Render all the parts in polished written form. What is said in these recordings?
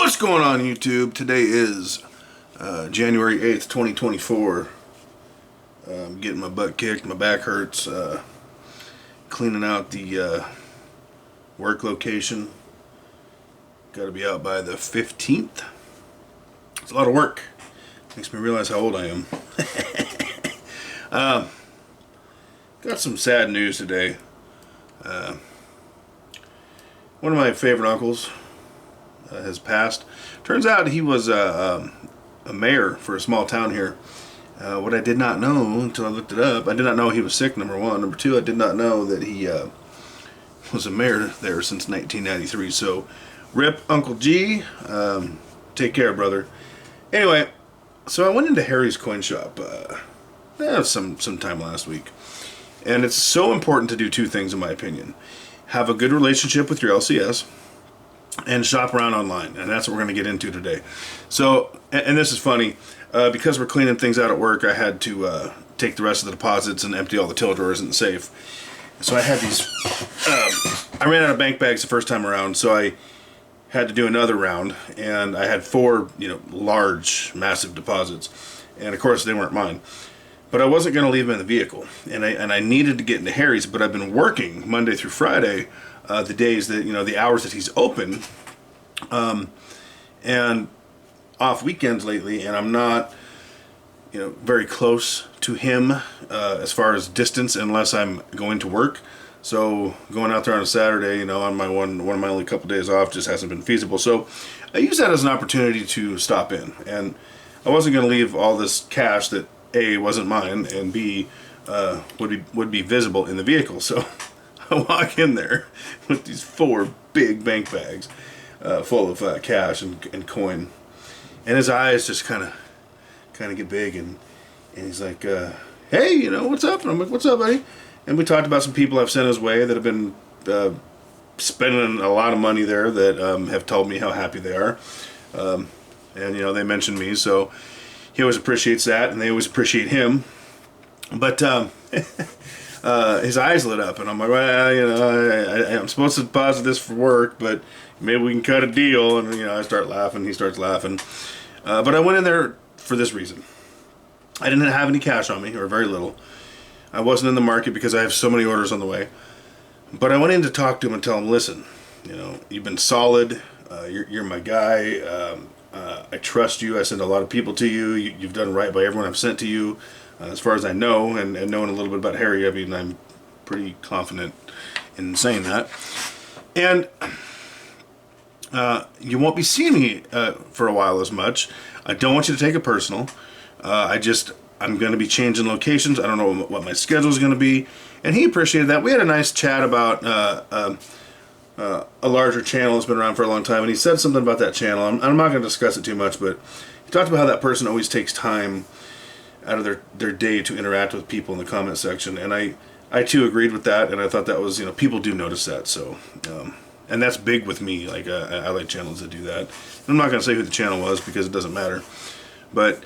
What's going on, YouTube? Today is January 8th, 2024. I'm getting my butt kicked, my back hurts, cleaning out the work location. Got to be out by the 15th. It's a lot of work. Makes me realize how old I am. Got some sad news today. One of my favorite uncles has passed. Turns out he was a mayor for a small town here. What I did not know until I looked it up, I did not know he was sick, number one. Number two, I did not know that he was a mayor there since 1993. So, rip Uncle G. Take care, brother. Anyway, so I went into Harry's coin shop sometime last week. And it's so important to do two things, in my opinion. Have a good relationship with your LCS and shop around online. And that's what we're going to get into today. So, and this is funny, because we're cleaning things out at work, I had to take the rest of the deposits and empty all the till drawers in the safe. So I had these, I ran out of bank bags the first time around, so I had to do another round. And I had four, large, massive deposits. And of course, they weren't mine. But I wasn't going to leave them in the vehicle, and I needed to get into Harry's. But I've been working Monday through Friday, the days that the hours that he's open, and off weekends lately. And I'm not, very close to him as far as distance, unless I'm going to work. So going out there on a Saturday, on my one of my only couple days off, just hasn't been feasible. So I use that as an opportunity to stop in, and I wasn't going to leave all this cash that A, wasn't mine, and B, would be visible in the vehicle. So I walk in there with these four big bank bags full of cash and coin, and his eyes just kind of get big, and he's like, "Hey, what's up?" And I'm like, "What's up, buddy?" And we talked about some people I've sent his way that have been spending a lot of money there that have told me how happy they are, and they mentioned me, so. He always appreciates that, and they always appreciate him. But his eyes lit up, and I'm like, well, I'm supposed to deposit this for work, but maybe we can cut a deal. And I start laughing, he starts laughing. But I went in there for this reason. I didn't have any cash on me, or very little. I wasn't in the market because I have so many orders on the way. But I went in to talk to him and tell him, listen, you've been solid. You're my guy. I trust you. I send a lot of people to you. You've done right by everyone I've sent to you. As far as I know, and knowing a little bit about Harry, I'm pretty confident in saying that. And you won't be seeing me for a while as much. I don't want you to take it personal. I'm going to be changing locations. I don't know what my schedule is going to be. And he appreciated that. We had a nice chat about a larger channel that's been around for a long time, and he said something about that channel. I'm not going to discuss it too much, but he talked about how that person always takes time out of their day to interact with people in the comment section, and I too agreed with that, and I thought that was, people do notice that, so, and that's big with me. Like, I like channels that do that. I'm not going to say who the channel was because it doesn't matter, but,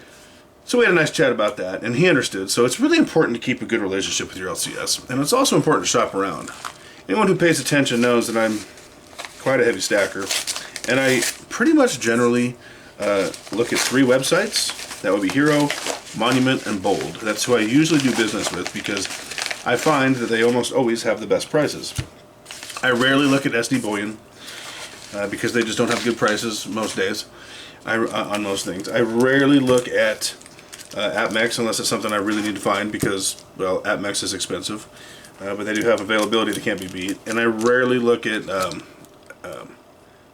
so we had a nice chat about that, and he understood. So it's really important to keep a good relationship with your LCS, and it's also important to shop around. Anyone who pays attention knows that I'm quite a heavy stacker, and I pretty much generally look at three websites. That would be Hero, Monument, and Bold. That's who I usually do business with because I find that they almost always have the best prices. I rarely look at SD Bullion because they just don't have good prices most days on most things. I rarely look at AppMex unless it's something I really need to find because, well, AppMex is expensive. But they do have availability that can't be beat. And I rarely look at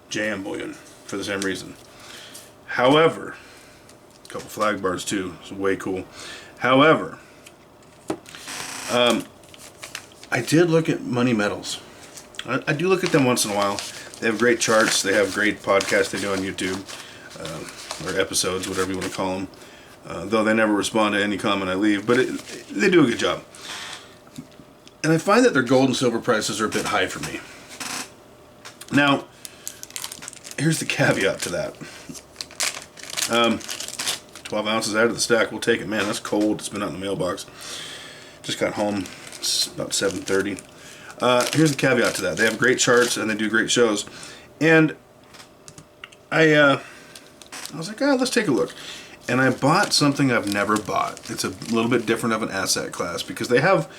JM Bullion for the same reason. However, a couple flag bars too. It's way cool. However, I did look at Money Metals. I do look at them once in a while. They have great charts. They have great podcasts they do on YouTube. Or episodes, whatever you want to call them. Though they never respond to any comment I leave. But they do a good job. And I find that their gold and silver prices are a bit high for me. Now, here's the caveat to that. 12 ounces out of the stack, we'll take it. Man, that's cold. It's been out in the mailbox. Just got home. It's about 7:30. Here's the caveat to that. They have great charts and they do great shows. And I was like, let's take a look. And I bought something I've never bought. It's a little bit different of an asset class because they have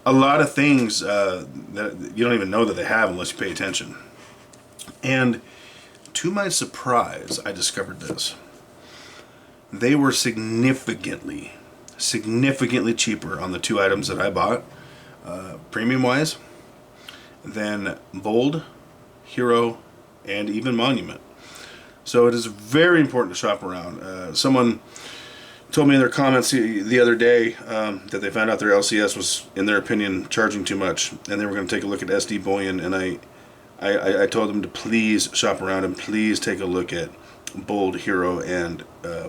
a lot of things that you don't even know that they have unless you pay attention. And to my surprise, I discovered this. They were significantly cheaper on the two items that I bought, premium-wise, than Bold, Hero, and even Monument. So it is very important to shop around. Someone told me in their comments the other day that they found out their LCS was, in their opinion, charging too much, and they were going to take a look at SD Bullion, and I told them to please shop around and please take a look at Bold, Hero, and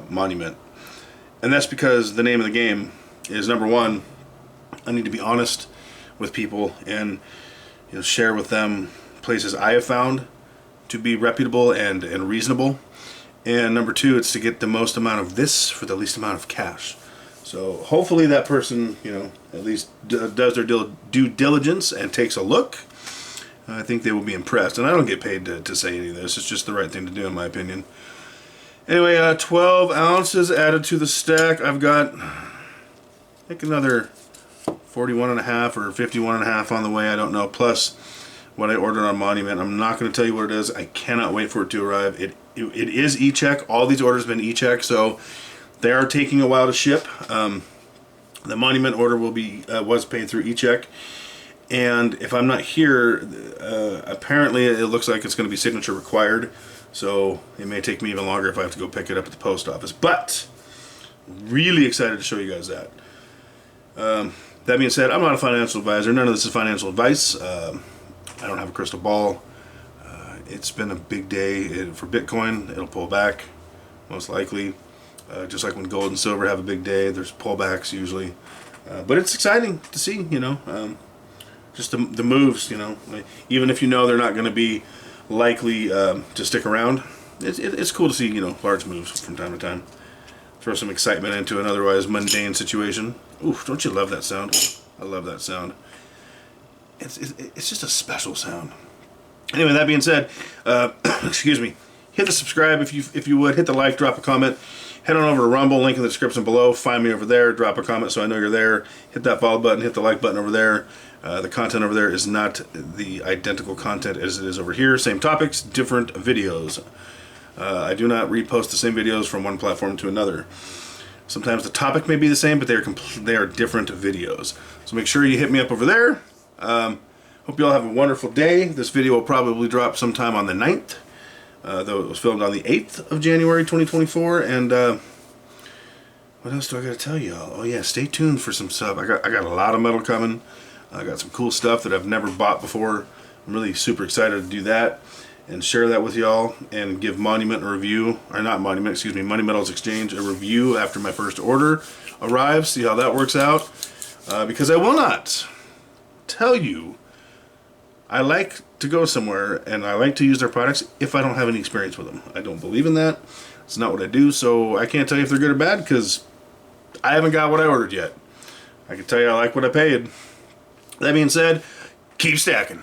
Monument. And that's because the name of the game is, number one, I need to be honest with people and share with them places I have found to be reputable and reasonable. And number two, it's to get the most amount of this for the least amount of cash. So hopefully that person, at least does their due diligence and takes a look. I think they will be impressed. And I don't get paid to say any of this. It's just the right thing to do, in my opinion. Anyway, 12 ounces added to the stack. I've got, I think, another 41.5 or 51.5 on the way. I don't know. Plus what I ordered on Monument. I'm not going to tell you what it is. I cannot wait for it to arrive. It is e-check. All these orders have been e-check, so they are taking a while to ship. The Monument order was paid through e-check, and if I'm not here, apparently it looks like it's going to be signature required. So it may take me even longer if I have to go pick it up at the post office. But really excited to show you guys that. That being said, I'm not a financial advisor. None of this is financial advice. I don't have a crystal ball. It's been a big day for Bitcoin. It'll pull back, most likely. Just like when gold and silver have a big day, there's pullbacks usually. But it's exciting to see, just the moves, even if they're not going to be likely to stick around. It's cool to see, large moves from time to time. Throw some excitement into an otherwise mundane situation. Oof, don't you love that sound? I love that sound. It's just a special sound. Anyway, that being said, excuse me, hit the subscribe if you would, hit the like, drop a comment, head on over to Rumble, link in the description below, find me over there, drop a comment so I know you're there, hit that follow button, hit the like button over there. The content over there is not the identical content as it is over here, same topics, different videos. I do not repost the same videos from one platform to another. Sometimes the topic may be the same, but they are different videos. So make sure you hit me up over there. Hope you all have a wonderful day. This video will probably drop sometime on the 9th, though it was filmed on the 8th of January 2024. And what else do I got to tell y'all? Oh yeah, stay tuned for some stuff. I got a lot of metal coming. I got some cool stuff that I've never bought before. I'm really super excited to do that and share that with y'all and give Monument a review, or not Monument, excuse me, Money Metals Exchange a review after my first order arrives, see how that works out. Because I will not tell you, I like to go somewhere and I like to use their products if I don't have any experience with them. I don't believe in that. It's not what I do, so I can't tell you if they're good or bad because I haven't got what I ordered yet. I can tell you I like what I paid. That being said, keep stacking.